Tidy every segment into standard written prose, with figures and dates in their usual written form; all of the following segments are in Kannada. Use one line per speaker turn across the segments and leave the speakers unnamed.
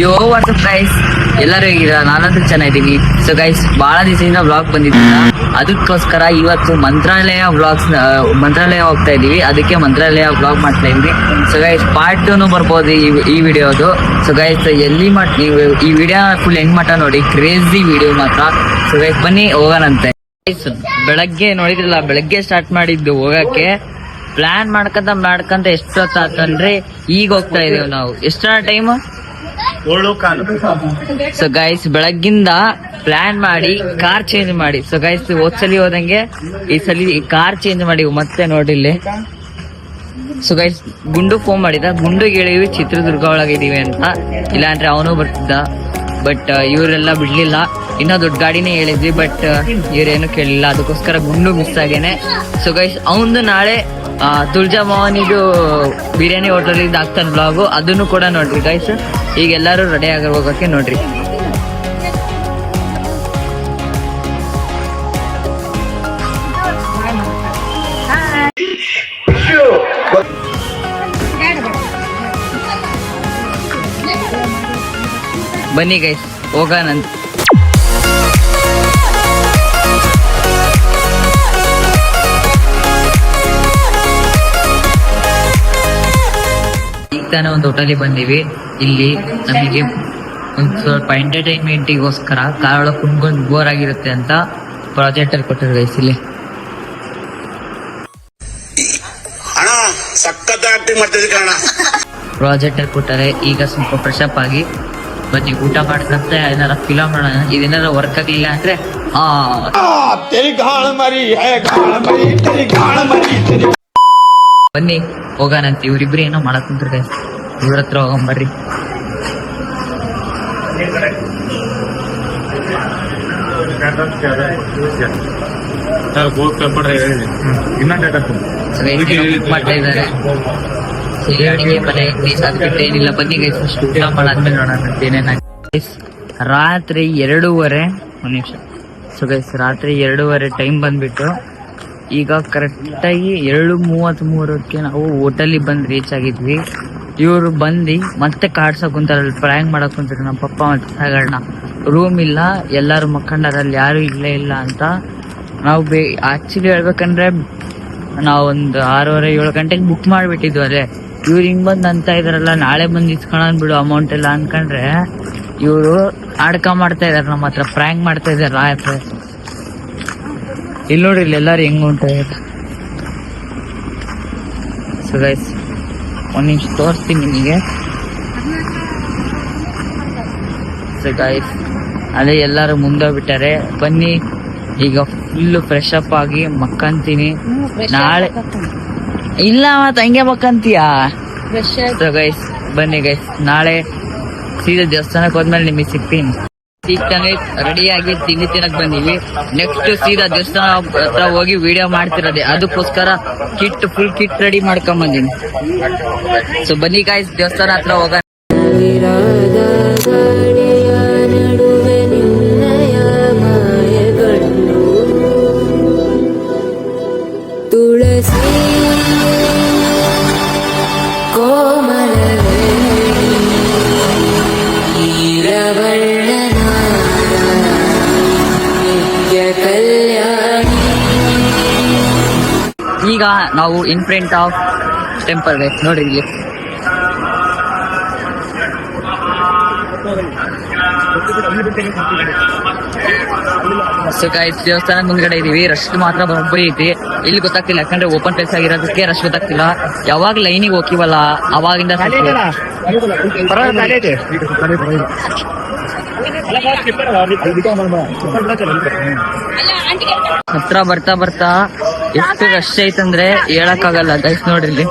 ಯೋ ವಾಟ್ಸಪ್ ಗೈಸ್, ಎಲ್ಲರೂ ಹೇಗಿದ್ದೀರಾ? ನಾನಂತೂ ಚೆನ್ನಾಗಿದ್ದೀನಿ. ಸೊ ಗೈಸ್, ಬಹಳ ದಿವಸದಿಂದ ವ್ಲಾಗ್ ಬಂದಿದ್ದಿಲ್ಲ, ಅದಕ್ಕೋಸ್ಕರ ಇವತ್ತು ಮಂತ್ರಾಲಯ ಹೋಗ್ತಾ ಇದೀವಿ. ಅದಕ್ಕೆ ಮಂತ್ರಾಲಯ ವ್ಲಾಗ್ ಮಾಡ್ತಾ ಇದೀವಿ. ಸೊ ಗೈಸ್, ಪಾರ್ಟ್ 2 ಬರ್ಬೋದು ಈ ವಿಡಿಯೋದು. ಸೊ ಗೈಸ್, ನೀವು ಈ ವಿಡಿಯೋ ಫುಲ್ ಎಂಡ್ ಮಟ್ಟ ನೋಡಿ, ಕ್ರೇಜಿ ವಿಡಿಯೋ ಮಾತ್ರ. ಸೊ ಗೈಸ್, ಬನ್ನಿ ಹೋಗೋಣಂತೆ. ಬೆಳಗ್ಗೆ ನೋಡಿದ್ರಲ್ಲ, ಬೆಳಗ್ಗೆ ಸ್ಟಾರ್ಟ್ ಮಾಡಿದ್ದು ಹೋಗಕ್ಕೆ. ಪ್ಲಾನ್ ಮಾಡ್ಕಂತ ಎಷ್ಟೊತ್ತಾತಂದ್ರೆ ಈಗ ಹೋಗ್ತಾ ಇದೀವಿ ನಾವು. ಎಷ್ಟರ ಟೈಮ್? ಸೊ ಗೈಸ್, ಬೆಳಗ್ಗಿಂದ ಪ್ಲಾನ್ ಮಾಡಿ ಕಾರ್ ಚೇಂಜ್ ಮಾಡಿ. ಸೊ ಗೈಸ್, ಹೋದ್ಸಲಿ ಹೋದಂಗೆ ಈ ಸಲ ಕಾರ್ ಚೇಂಜ್ ಮಾಡಿ ಮತ್ತೆ ನೋಡಿಲ್ಲಿ. ಸೊ ಗೈಸ್, ಗುಂಡು ಫೋನ್ ಮಾಡಿದ, ಗುಂಡುಗೆ ಹೇಳಿವಿ ಚಿತ್ರದುರ್ಗ ಒಳಗಿದೀವಿ ಅಂತ, ಇಲ್ಲಾಂದ್ರೆ ಅವನು ಬರ್ತಿದ್ದ. ಬಟ್ ಇವರೆಲ್ಲ ಬಿಡ್ಲಿಲ್ಲ. ಇನ್ನೂ ದೊಡ್ಡ ಗಾಡಿನೇ ಹೇಳಿದ್ವಿ, ಬಟ್ ಇವ್ರೇನು ಕೇಳಲಿಲ್ಲ. ಅದಕ್ಕೋಸ್ಕರ ಗುಂಡು ಮಿಸ್ ಆಗೇನೆ. ಸೊ ಗೈಸ್, ಅವನು ನಾಳೆ ತುಳಜಾ ಭವಾನಿದು ಬಿರಿಯಾನಿ ಹೋಟೆಲ್ ಇದ್ದು ಆಗ್ತಾನೆ ಬ್ಲಾಗು, ಅದನ್ನು ಕೂಡ ನೋಡ್ರಿ ಗೈಸ್. ಈಗ ಎಲ್ಲರೂ ರೆಡಿ ಆಗಿ ಹೋಗಕ್ಕೆ ನೋಡ್ರಿ. ಬನ್ನಿ ಗೈಸ್, ಹೋಗೋಣಂತ. ಈಗ ತಾನೇ ಒಂದು ಹೋಟೆಲಿಗೆ ಬಂದೀವಿ. ಇಲ್ಲಿ ನಮಗೆ ಒಂದು ಸ್ವಲ್ಪ ಎಂಟರ್ಟೈನ್ಮೆಂಟಿಗೋಸ್ಕರ ಕಾರ್ ಒಳಗೆ ಕುಂತ್ಕೊಂಡು ಬೋರ್ ಆಗಿರುತ್ತೆ ಅಂತ ಪ್ರಾಜೆಕ್ಟರ್ ಕೊಟ್ಟರು ಗೈಸ್. ಇಲ್ಲಿ ಪ್ರಾಜೆಕ್ಟರ್ ಕೊಟ್ಟರೆ. ಈಗ ಸ್ವಲ್ಪ ಫ್ರೆಶ್ ಅಪ್ ಆಗಿ ಬನ್ನಿ ಊಟ ಮಾಡ್ಕಂತ ಏನಾರ ಫಿಲಮ್ ನೋಡೋಣ. ಇದೇನಾರ ವರ್ಕ್ ಆಗ್ಲಿಲ್ಲ ಅಂದ್ರೆ ಬನ್ನಿ ಹೋಗೋಣಂತ. ಇವ್ರಿಬ್ರು ಏನೋ ಮಾಡಕ್ ಕುಂತ್ರೆ ಇವ್ರ ಹತ್ರ ಹೋಗಂಬರ್ರಿ. ಮಾಡ್ತಾ ಇದ್ದಾರೆ ಅಡಿಗೆ ಮನೆ, ಅದಕ್ಕೆ ಏನಿಲ್ಲ. ಬನ್ನಿ ಗೈಸ್, ಫಸ್ಟ್ ಊಟ ಮಾಡಾದ್ಮೇಲೆ ನೋಡೋಣ ಏನೇನ. ರಾತ್ರಿ 2:30, ಒಂದು ನಿಮಿಷ. ಸೊ ಗೈಸ್, ರಾತ್ರಿ 2:30 ಟೈಮ್ ಬಂದ್ಬಿಟ್ಟು ಈಗ ಕರೆಕ್ಟಾಗಿ 2:33ಕ್ಕೆ ನಾವು ಹೋಟೆಲಿಗೆ ಬಂದು ರೀಚ್ ಆಗಿದ್ವಿ. ಇವರು ಬಂದು ಮತ್ತೆ ಕಾಡ್ಸಕ್ ಕುಂತಾರ, ಪ್ರ್ಯಾಂಕ್ ಮಾಡಕ್ ಕುಂತಾರೆ ನಮ್ಮ ಪಪ್ಪ ಮತ್ತೆ ಸಾಗಣ್ಣ. ರೂಮ್ ಇಲ್ಲ, ಎಲ್ಲಾರು ಮಕ್ಕಂಡರಲ್ಲಿ ಯಾರು ಇಲ್ಲೇ ಇಲ್ಲ ಅಂತ. ನಾವು ಆಕ್ಚುಲಿ ಹೇಳ್ಬೇಕಂದ್ರೆ ನಾವು ಒಂದು 6:30-7 ಗಂಟೆಗೆ ಬುಕ್ ಮಾಡಿಬಿಟ್ಟಿದ್ವಿ. ಅದೇ ಇವ್ರು ಹಿಂಗ್ ಬಂದ್ ಅಂತ ಇದಾರಲ್ಲ, ನಾಳೆ ಬಂದು ಇಸ್ಕೊಳನ್ ಬಿಡು ಅಮೌಂಟ್ ಎಲ್ಲ ಅನ್ಕೊಂಡ್ರೆ ಇವರು ಆಡ್ಕ ಮಾಡ್ತಾ ಇದಾರೆ ನಮ್ಮ ಹತ್ರ, ಪ್ರ್ಯಾಂಕ್ ಮಾಡ್ತಾ ಇದಾರೆ ರಾತ್ರಿ. ಇಲ್ಲಿ ನೋಡ್ರಿ, ಇಲ್ಲಿ ಎಲ್ಲಾರು ಹೆಂಗ್ ಉಂಟು. ಸೊ ಗೈಸ್, ಒಂದ್ ನಿಮಿಷ ತೋರಿಸ್ತೀನಿ ನಿಮಗೆ. ಸೊ ಗೈಸ್, ಅದೇ ಎಲ್ಲಾರು ಮುಂದೆ ಬಿಟ್ಟಾರೆ. ಬನ್ನಿ ಈಗ ಫುಲ್ ಫ್ರೆಶ್ ಅಪ್ ಆಗಿ ಮಕ್ಕಂತೀನಿ. ನಾಳೆ ಇಲ್ಲ ಮತ್ ಹಂಗೆ ಮಕ್ಕಂತೀಯ. ಸೊ ಗೈಸ್, ಬನ್ನಿ ಗೈಸ್, ನಾಳೆ ಸೀದಾ ದೇವಸ್ಥಾನಕ್ಕೆ ಹೋದ್ಮೇಲೆ ನಿಮಗೆ ಸಿಗ್ತೀನಿ. ಈಗ ತಾನೇ ರೆಡಿಯಾಗಿ ತಿಂಡಿ ತಿನ್ನಕ್ ಬಂದೀವಿ. ನೆಕ್ಸ್ಟ್ ಸೀದಾ ದೇವಸ್ಥಾನ ಹತ್ರ ಹೋಗಿ ವಿಡಿಯೋ ಮಾಡ್ತಿರೋದೆ, ಅದಕ್ಕೋಸ್ಕರ ಫುಲ್ ಕಿಟ್ ರೆಡಿ ಮಾಡ್ಕೊಂಡ್ ಬಂದೀನಿ. ಸೊ ಬನ್ನಿ ಗೈಸ್, ದೇವಸ್ಥಾನ ಹತ್ರ ಹೋಗೋಣ. ಈಗ ನಾವು in front of temple guys, ನೋಡ್ರಿ ಇಲ್ಲಿ. ಸೊ ಗೈಸ್, ದೇವಸ್ಥಾನ ಮುಂದ್ಗಡೆ ಇದೀವಿ. ರಶ್ ಮಾತ್ರ ಬರೋಬ್ಬರಿ ಐತಿ. ಇಲ್ಲಿ ಗೊತ್ತಾಗ್ತಿಲ್ಲ, ಯಾಕಂದ್ರೆ ಓಪನ್ ಪ್ಲೇಸ್ ಆಗಿರೋದಕ್ಕೆ ರಶ್ ಗೊತ್ತಾಗ್ತಿಲ್ಲ. ಯಾವಾಗ ಲೈನಿಗೆ ಹೋಗಿವಲ್ಲ ಅವಾಗಿಂದ ಹತ್ರ ಬರ್ತಾ ಬರ್ತಾ ಎಷ್ಟು ರಶ್ ಐತಂದ್ರೆ ಹೇಳಕ್ ಆಗಲ್ಲ ಗೈಸ್. ನೋಡ್ರಿ ಇಲ್ಲಿ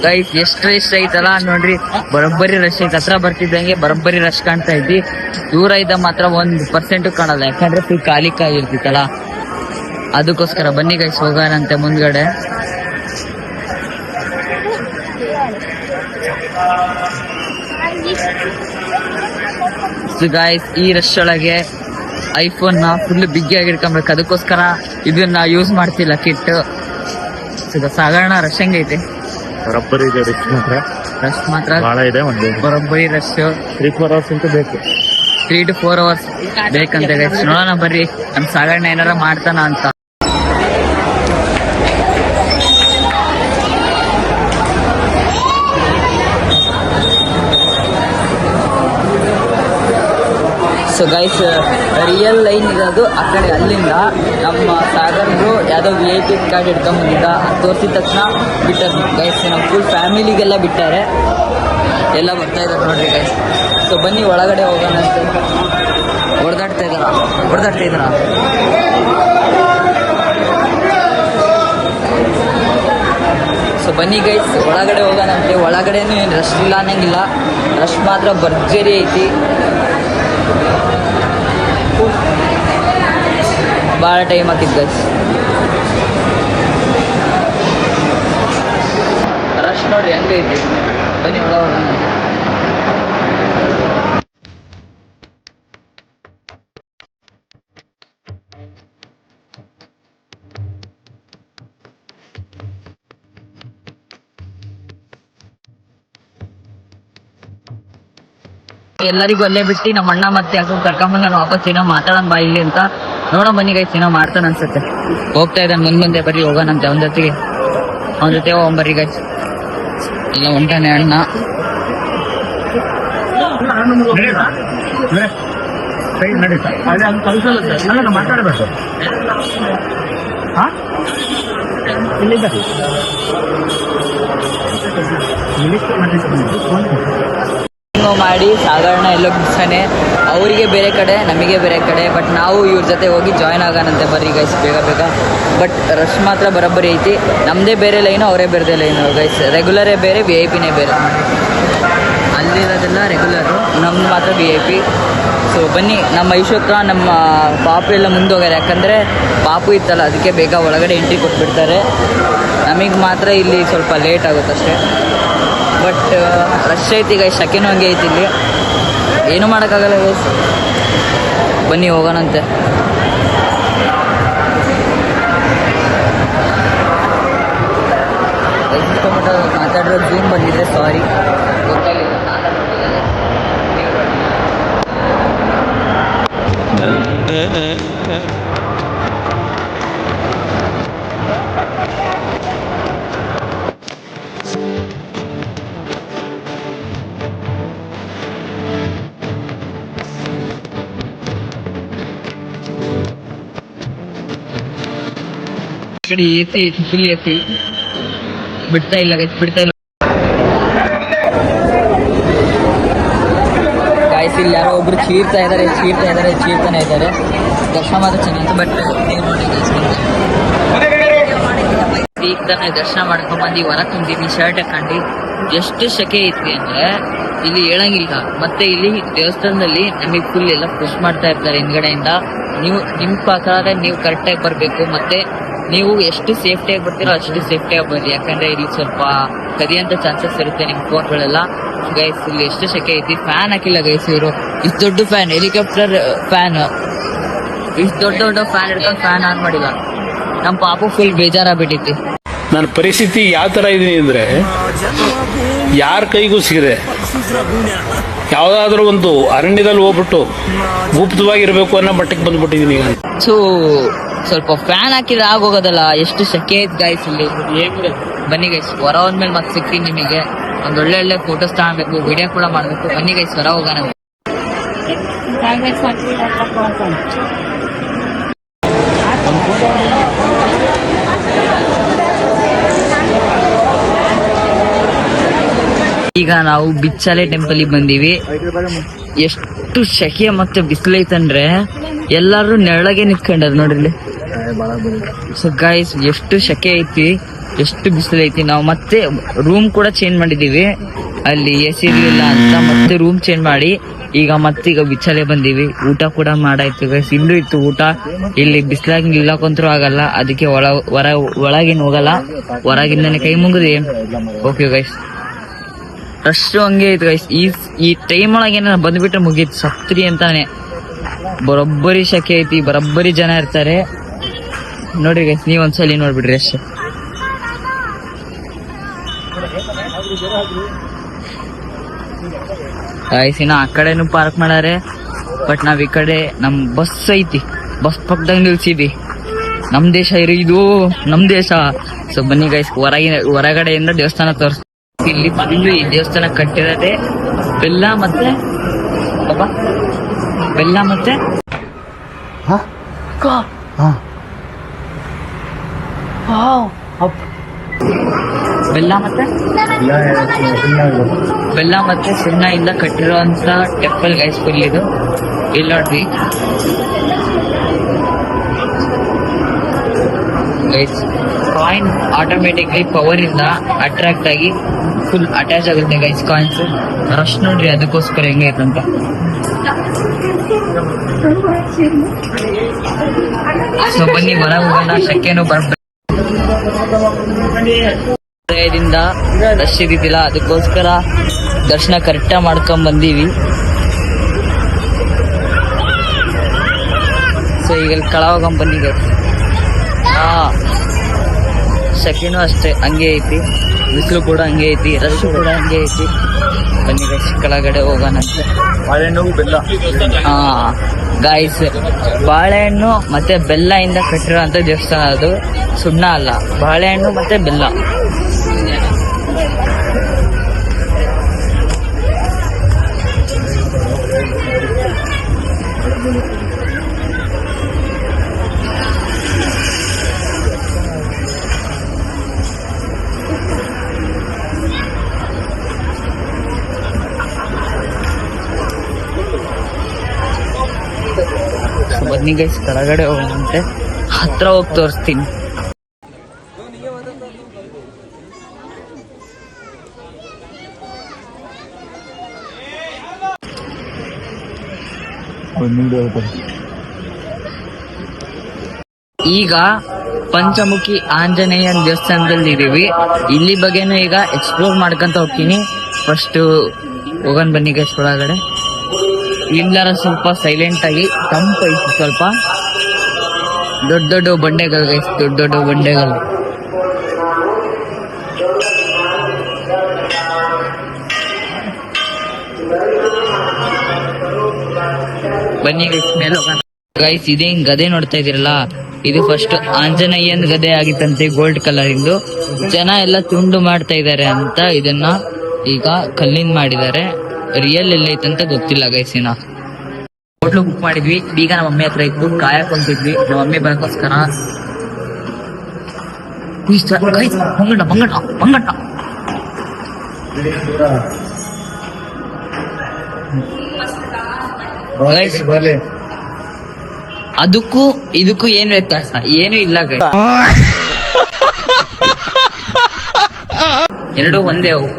ಗೈಸ್, ಎಷ್ಟು ರಶ್ ಐತಲ್ಲ ನೋಡ್ರಿ, ಬರೋಬ್ಬರಿ ರಶ್ ಐತೆ. ಹತ್ರ ಬರ್ತಿದ್ದಂಗೆ ಬರೋಬ್ಬರಿ ರಶ್ ಕಾಣ್ತಾ ಐತಿ. ದೂರ ಇದ್ದ ಮಾತ್ರ 1% ಕಾಣಲ್ಲ, ಯಾಕಂದ್ರೆ ಫುಲ್ ಖಾಲಿ ಇರ್ತಿತ್ತಲ್ಲ, ಅದಕ್ಕೋಸ್ಕರ. ಬನ್ನಿ ಗೈಸ್, ಹೋಗೋಣಂತೆ ಮುಂದ್ಗಡೆ. ಗಾಯ್ಸ್ ಈ ರಶ್ ಒಳಗೆ ಐಫೋನ್ ಫುಲ್ ಬಿಗ್ಗಿಯಾಗಿ ಇಟ್ಕೊಬೇಕು, ಅದಕ್ಕೋಸ್ಕರ ಇದನ್ನ ಯೂಸ್ ಮಾಡ್ತಿಲ್ಲ ಕಿಟ್. ಸಾಧಾರಣ ರಶ್ ಹೆಂಗೈತೆ?
ಬರೋಬ್ಬರಿ ಇದೆ,
ರಶ್ ಮಾತ್ರ
ಬಹಳ ಇದೆ. ಒಂದು
ಬರೋಬ್ಬರಿ ರಶ್.
3-4 ಅವರ್ಸ್ ಅಂತೂ ಬೇಕು.
3 to 4 ಅವರ್ಸ್ ಬೇಕಂತ ಗೈಸ್. ನೋಡೋಣ ಬರ್ರಿ ನಮ್ ಸಾಗರಣ ಏನಾರ ಮಾಡ್ತಾನ ಅಂತ. ಸೊ ಗೈಸ್, ರಿಯಲ್ ಲೈನ್ ಇರೋದು ಆ ಕಡೆ. ಅಲ್ಲಿಂದ ನಮ್ಮ ಸಾಗರ್ರು ಯಾವುದೋ VIP ಕಾರ್ಡ್ ಹಿಡ್ಕೊಂಬಂದಿದ್ದ, ತೋರಿಸಿದ ತಕ್ಷಣ ಬಿಟ್ಟರು ಗೈಸ್. ನಮ್ಮ ಫುಲ್ ಫ್ಯಾಮಿಲಿಗೆಲ್ಲ ಬಿಟ್ಟಾರೆ, ಎಲ್ಲ ಬರ್ತಾ ಇದ್ದಾರೆ ನೋಡ್ರಿ ಗೈಸ್. ಸೊ ಬನ್ನಿ ಒಳಗಡೆ ಹೋಗೋಣ ಅಂತ. ಹೊಡೆದಾಡ್ತಾ ಇದ್ದಾರಾ? ಸೊ ಬನ್ನಿ ಗೈಸ್, ಒಳಗಡೆ ಹೋಗೋಣಂತೆ. ಒಳಗಡೆನೂ ಏನು ರಶ್ ಇಲ್ಲ ಅನ್ನಂಗಿಲ್ಲ, ರಶ್ ಮಾತ್ರ ಭರ್ಜರಿ ಐತಿ. ಭಾಳ ಟೈಮ್ ಆಗ್ತಿತ್ತು ಗೈಸ್. ರಶ್ ನೋಡ್ರಿ ಹೆಂಗೈತಿ. ಬನ್ನಿ ಒಳಗೆ. ಎಲ್ಲರಿಗೂ ಅಲ್ಲೇ ಬಿಟ್ಟು ನಮ್ಮ ಅಣ್ಣ ಮತ್ತೆ ಯಾಕೋ ಕರ್ಕೊಂಬಂದ್ ನಾನು ವಾಪಸ್ ಏನೋ ಮಾತಾಡೋಣ ಬಾ ಇಲ್ಲಿ ಅಂತ. ನೋಡೋ ಬನ್ನಿ ಗೈಸ್, ಏನೋ ಮಾಡ್ತಾನ ಅನ್ಸುತ್ತೆ. ಹೋಗ್ತಾ ಇದ್ದಾನೆ ಮುಂದೆ ಬರ್ರಿ ಹೋಗೋಣಂತೆ ಅವನ ಜೊತೆ ಹೋಗ್ಬರ್ರಿ ಗೈಸ್. ಎಲ್ಲ ಹೊಂಟಾನೆ ಅಣ್ಣ.
ಮಾತಾಡಬೇಕು
ಮಾಡಿ ಸಾಧಾರಣ ಎಲ್ಲೋ ಬಿಡ್ಸಾನೆ. ಅವರಿಗೆ ಬೇರೆ ಕಡೆ, ನಮಗೆ ಬೇರೆ ಕಡೆ. ಬಟ್ ನಾವು ಇವ್ರ ಜೊತೆ ಹೋಗಿ ಜಾಯ್ನ್ ಆಗೋಣಂತೆ ಬರ್ರಿ ಗೈಸ್ ಬೇಗ. ಬಟ್ ರಶ್ ಮಾತ್ರ ಬರೋಬ್ಬರಿ ಐತಿ. ನಮ್ಮದೇ ಬೇರೆ ಲೈನು, ಅವರೇ ಬೇರೆ ಲೈನು ಗೈಸ್. ರೆಗ್ಯುಲರೇ ಬೇರೆ, VIP ಬೇರೆ. ಅಲ್ಲಿರೋದೆಲ್ಲ ರೆಗ್ಯುಲರು, ನಮ್ದು ಮಾತ್ರ VIP. ಸೊ ಬನ್ನಿ, ನಮ್ಮ ಐಶ್ವರ್ಯ ನಮ್ಮ ಪಾಪು ಎಲ್ಲ ಮುಂದೆ ಹೋಗ್ಯಾರ. ಯಾಕಂದರೆ ಪಾಪು ಇತ್ತಲ್ಲ, ಅದಕ್ಕೆ ಬೇಗ ಒಳಗಡೆ ಎಂಟ್ರಿ ಕೊಟ್ಬಿಡ್ತಾರೆ. ನಮಗೆ ಮಾತ್ರ ಇಲ್ಲಿ ಸ್ವಲ್ಪ ಲೇಟ್ ಆಗುತ್ತಷ್ಟೇ. ಬಟ್ ರಶ್ ಐತಿ ಗೈಸ್, ಶಕೆನೂ ಹಂಗೆ ಐತಿ ಇಲ್ಲಿ, ಏನೂ ಮಾಡೋಕ್ಕಾಗಲ್ಲ ಗೈಸ್. ಬನ್ನಿ ಹೋಗೋಣಂತೆ. ಮಾತಾಡಿರೋ ಜೂಮ್ ಬಂದಿದ್ರೆ ಸಾರಿ, ಗೊತ್ತಾಗಲಿಲ್ಲ. ಕಡೆ AC ಫುಲ್ AC ಬಿಡ್ತಾ ಇಲ್ಲ. ಗಾಯ್ಸ್ ಇಲ್ಲಿ ಯಾರೋ ಒಬ್ರು ಚೀರ್ತಾನೆ ಇದ್ದಾರೆ. ದರ್ಶನ ಮಾತ್ರ ಚೆನ್ನಾಗಿತ್ತು. ಬಟ್ ನೀವು ನೋಡಿ ಗೈಸ್, ಈಗ ತಾನೇ ದರ್ಶನ ಮಾಡ್ಕೊಂಡ್ಬಂದು ಹೊರ ತುಂಬಿದೀನಿ, ಶರ್ಟ್ ಹಾಕೊಂಡು. ಎಷ್ಟು ಶೆಕೆ ಐತಿ ಅಂದ್ರೆ ಇಲ್ಲಿ ಹೇಳಂಗಿಲ್ಲ. ಮತ್ತೆ ಇಲ್ಲಿ ದೇವಸ್ಥಾನದಲ್ಲಿ ನಮಗೆ ಫುಲ್ ಎಲ್ಲ ಪುಷ್ ಮಾಡ್ತಾ ಇರ್ತಾರೆ ಹಿಂದ್ಗಡೆಯಿಂದ. ನೀವು ನಿಮ್ಮ ಪ್ರಕಾರ ನೀವು ಕರೆಕ್ಟಾಗಿ ಬರಬೇಕು. ಮತ್ತೆ ನೀವು ಎಷ್ಟು ಸೇಫ್ಟಿಯಾಗಿ ಬರ್ತೀರೋ ಅಷ್ಟು ಸೇಫ್ಟಿಯಾಗಿ ಬರ್ರಿ. ಯಾಕಂದ್ರೆ ಇಲ್ಲಿ ಸ್ವಲ್ಪ ಕದಿಯಂತ ಚಾನ್ಸಸ್ ಇರುತ್ತೆ ನಿಮ್ಮ ಫೋನ್ಗಳೆಲ್ಲ. ಗೈಸ್ ಇಲ್ಲಿ ಎಷ್ಟು ಶೆಕೆ ಐತಿ. ಫ್ಯಾನ್ ಹಾಕಿಲ್ಲ ಗೈಸ್ ಇವರು. ಇಷ್ಟು ದೊಡ್ಡ ಫ್ಯಾನ್, ಹೆಲಿಕಾಪ್ಟರ್ ಫ್ಯಾನ್, ಇಷ್ಟು ದೊಡ್ಡ ಫ್ಯಾನ್ ಹಿಡ್ಕೊಂಡು ಫ್ಯಾನ್ ಆನ್ ಮಾಡಿಲ್ಲ. ನಮ್ಮ ಪಾಪು ಫುಲ್ ಬೇಜಾರಾಗ್ಬಿಟ್ಟೈತಿ.
ನನ್ನ ಪರಿಸ್ಥಿತಿ ಯಾವ ತರ ಇದೀನಿ ಅಂದ್ರೆ, ಯಾರ ಕೈಗೂ ಸಿಗದೆ ಯಾವ್ದಾದ್ರು ಒಂದು ಅರಣ್ಯದಲ್ಲಿ ಹೋಗ್ಬಿಟ್ಟು ಗುಪ್ತವಾಗಿರ್ಬೇಕು ಅನ್ನೋ ಮಟ್ಟಕ್ಕೆ ಬಂದ್ಬಿಟ್ಟಿದೀನಿ ಈಗ.
ಸೊ ಸ್ವಲ್ಪ ಫ್ಯಾನ್ ಹಾಕಿದ್ರೆ ಆಗೋಗೋದಲ್ಲ. ಎಷ್ಟು ಶೆಕೆ ಐತ್ ಗೈಸ್ ಇಲ್ಲಿ. ಬನ್ನಿ ಗೈಸ್, ಹೊರ ಹೋದ್ಮೇಲೆ ಮತ್ತೆ ಸಿಗ್ತೀನಿ ನಿಮಗೆ. ಒಂದ್ ಒಳ್ಳೆ ಫೋಟೋಸ್ ತಗೊಳ್ಬೇಕು, ವಿಡಿಯೋ ಕೂಡ ಮಾಡ್ಬೇಕು. ಬನ್ನಿ ಗೈಸ್, ಹೊರ ಹೋಗೋಣ. ಈಗ ನಾವು ಬಿಚ್ಚಾಲೆ ಟೆಂಪಲ್ ಬಂದೀವಿ. ಎಷ್ಟು ಶೆಕೆ ಮತ್ತೆ ಬಿಸಿಲೈತಂದ್ರೆ ಎಲ್ಲಾರು ನೆರಳಗೆ ನಿಂತ್ಕೊಂಡಾರ ನೋಡ್ರಿ. ಸೊ ಗೈಸ್ ಎಷ್ಟು ಶೆಕೆ ಐತಿ, ಎಷ್ಟು ಬಿಸಿಲೈತಿ. ನಾವು ಮತ್ತೆ ರೂಮ್ ಕೂಡ ಚೇಂಜ್ ಮಾಡಿದೀವಿ. ಅಲ್ಲಿ AC ಇರ್ಲಿಲ್ಲ ಅಂತ ಮತ್ತೆ ರೂಮ್ ಚೇಂಜ್ ಮಾಡಿ ಈಗ ಬಿಚ್ಚಲೆ ಬಂದೀವಿ. ಊಟ ಕೂಡ ಮಾಡಾಯ್ತು ಗೈಸ್. ಇನ್ನೂ ಇತ್ತು ಊಟ. ಇಲ್ಲಿ ಬಿಸಿಲಾಗಿ ನಿಲ್ಲಕ್ಕಂತೂ ಆಗಲ್ಲ, ಅದಕ್ಕೆ ಒಳಗಿನ ಹೋಗಲ್ಲ, ಹೊರಗಿಂದನೇ ಕೈ ಮುಗಿದಿ ಓಕೆ ಗೈಸ್. ರಶ್ ಹಂಗೆ ಐತೆ ಗೈಸ್. ಈ ಟೈಮ್ ಒಳಗೆ ಏನಾರ ಬಂದ್ಬಿಟ್ರೆ ಮುಗೀತು, ಸತ್ರಿ ಅಂತಾನೆ. ಬರೋಬ್ಬರಿ ಶಕೆ ಐತಿ, ಬರೋಬ್ಬರಿ ಜನ ಇರ್ತಾರೆ ನೋಡ್ರಿ ಗೈಸ್. ನೀವ್ ಒಂದ್ಸಲಿ ನೋಡ್ಬಿಡ್ರಿ ಅಷ್ಟೇ. ಗೈಸ್ ಇನ್ನ ಆ ಕಡೆನು ಪಾರ್ಕ್ ಮಾಡಾರೆ, ಬಟ್ ನಾವ್ ಈ ಕಡೆ ನಮ್ ಬಸ್ ಐತಿ, ಬಸ್ ಪಕ್ಕದಾಗ ನಿಲ್ಸಿದ್ವಿ. ನಮ್ ದೇಶ ಇದು ನಮ್ ದೇಶ. ಸೊ ಬನ್ನಿ ಗೈಸ್, ಹೊರಗಡೆಯಿಂದ ದೇವಸ್ಥಾನ ತೋರಿಸ್ತೀವಿ. ಇಲ್ಲಿ ಬಂದು ಈ ದೇವಸ್ಥಾನ ಕಟ್ಟಿರೋದೆ ಬೆಲ್ಲ ಮತ್ತೆ ಬೆಲ್ಲ ಮತ್ತೆ ಬೆಲ್ಲ ಮತ್ತೆ ಸುಣ್ಣ ಇಂದ ಕಟ್ಟಿರುವಂತ ಟೆಂಪಲ್ ಗೈಸ್ ಫುಲ್ ಇದು. ಇಲ್ಲಿ ನೋಡ್ರಿ ಗೈಸ್, ಕಾಯಿನ್ ಆಟೋಮೆಟಿಕ್ಲಿ ಪವರ್ ಇಂದ ಅಟ್ರಾಕ್ಟ್ ಆಗಿ ಫುಲ್ ಅಟ್ಯಾಚ್ ಆಗುತ್ತೆ ಗೈಸ್ ಕಾಯಿನ್ಸ್. ರಶ್ ನೋಡ್ರಿ ಅದಕ್ಕೋಸ್ಕರ ಹೆಂಗೈತಂತ. ಸೊ ಬನ್ನಿ ಹೊರ ಹೋಗೋಣ, ಶಕ್ಯನು ಬರ್ದಿಂದ ರಶ್ ಇದ್ದಿದ್ದಿಲ್ಲ, ಅದಕ್ಕೋಸ್ಕರ ದರ್ಶನ ಕರೆಕ್ಟಾಗಿ ಮಾಡ್ಕೊಂಡ್ ಬಂದೀವಿ. ಸೊ ಈಗ ಕೆಳ ಹೋಗಂಗ್ ಬನ್ನಿ ಗೈಸ್. ಶಕ್ಯನೂ ಅಷ್ಟೇ ಹಂಗೆ ಐತಿ, ಬಿಸಿಲು ಕೂಡ ಹಂಗೆ ಐತಿ, ರಶ್ ಕೂಡ ಹಂಗೆ ಐತಿ. ಬನ್ನಿ ಗೈಸ್ ಕೆಳಗಡೆ ಹೋಗೋಣಂತೆ.
ಬಾಳೆಹಣ್ಣು ಬೆಲ್ಲ.
ಗಾಯ್ಸ್, ಬಾಳೆಹಣ್ಣು ಮತ್ತೆ ಬೆಲ್ಲ ಇಂದ ಕಟ್ಟಿರುವಂತ ದೇವಸ್ಥಾನ ಅದು, ಸುಣ್ಣ ಅಲ್ಲ, ಬಾಳೆಹಣ್ಣು ಮತ್ತೆ ಬೆಲ್ಲ. ಬನ್ನಿ ಗೈಸ್ ಕೆಳಗಡೆ ಹೋಗಂತೆ, ಹತ್ರ ಹೋಗಿ ತೋರಿಸ್ತೀನಿ. ಈಗ ಪಂಚಮುಖಿ ಆಂಜನೇಯನ ದೇವಸ್ಥಾನದಲ್ಲಿ ಇದೀವಿ. ಇಲ್ಲಿ ಬಗ್ಗೆನೂ ಈಗ ಎಕ್ಸ್ಪ್ಲೋರ್ ಮಾಡ್ಕೊಂತ ಹೋಗ್ತೀನಿ. ಫಸ್ಟ್ ಹೋಗೋಣ ಬನ್ನಿ ಗೈಸ್ ಒಳಗಡೆ. ಇಲ್ಲಾರ ಸ್ವಲ್ಪ ಸೈಲೆಂಟ್ ಆಗಿ ತಂಪೈತಿ, ಸ್ವಲ್ಪ ದೊಡ್ಡ ದೊಡ್ಡ ಬಂಡೆಗಳು ಗೈಸ್, ದೊಡ್ಡ ದೊಡ್ಡ ಬಂಡೆಗಳು. ಬನ್ನಿ ಗೈಸ್ ಮೇಲೆ ಹೋಗೋಣ. ಗೈಸ್ ಇದೇ ಗದೆ ನೋಡ್ತಾ ಇದೀರಲ್ಲ, ಇದು ಫಸ್ಟ್ ಆಂಜನೇಯನ್ ಗದೆ ಆಗಿತ್ತಂತೆ, ಗೋಲ್ಡ್ ಕಲರ್ ಇಂದು. ಜನ ಎಲ್ಲ ತುಂಡು ಮಾಡ್ತಾ ಇದಾರೆ ಅಂತ ಇದನ್ನ ಈಗ ಕಲ್ಲಿಂದ ಮಾಡಿದ್ದಾರೆ. ರಿಯಲ್ ಎಲ್ಲೈತಂತ ಗೊತ್ತಿಲ್ಲ ಗೈಸಿನ. ಹೋಟ್ಲು ಬುಕ್ ಮಾಡಿದ್ವಿ, ಈಗ ನಮ್ಮ ಮಮ್ಮಿ ಹತ್ರ ಇತ್ತು, ಕಾಯಕ್ ಹೊಂಟಿದ್ವಿ ನಮ್ಮ ಮಮ್ಮಿ ಬರಕೋಸ್ಕರ. ಮಂಗಣ್ಣ ಮಂಗಣ್ಣ ಮಂಗಣ್ಣ ಅದಕ್ಕೂ ಇದಕ್ಕೂ ಏನ್ ವ್ಯತ್ಯಾಸ? ಏನು ಇಲ್ಲ ಗೈಸ್, ಎರಡು ಒಂದೇ ಅವು.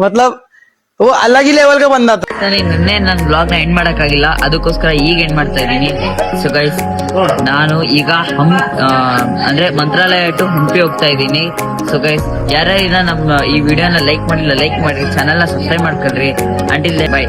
मतलब वो अलग ही लेवल का बंदा था.
ನಿನ್ನೆ ನನ್ನ ಬ್ಲಾಗ್ ನ ಎಂಡ್ ಮಾಡಕ್ ಆಗಿಲ್ಲ, ಅದಕ್ಕೋಸ್ಕರ ಈಗ ಎಂಡ್ ಮಾಡ್ತಾ ಇದ್ದೀನಿ. ಸೊ ಗೈಸ್, ನಾನು ಈಗ ಅಂದ್ರೆ ಮಂತ್ರಾಲಯ ಟು ಹಂಪಿ ಹೋಗ್ತಾ ಇದ್ದೀನಿ. ಸೊ ಗೈಸ್, ಯಾರ್ಯಾರಿನ ನಮ್ಮ ಈ ವಿಡಿಯೋನ ಲೈಕ್ ಮಾಡಿಲ್ಲ ಲೈಕ್ ಮಾಡಿ, ಚಾನೆಲ್ ನ ಸಬ್ಸ್ಕ್ರೈಬ್ ಮಾಡ್ಕೊಳ್ರಿ. Until by.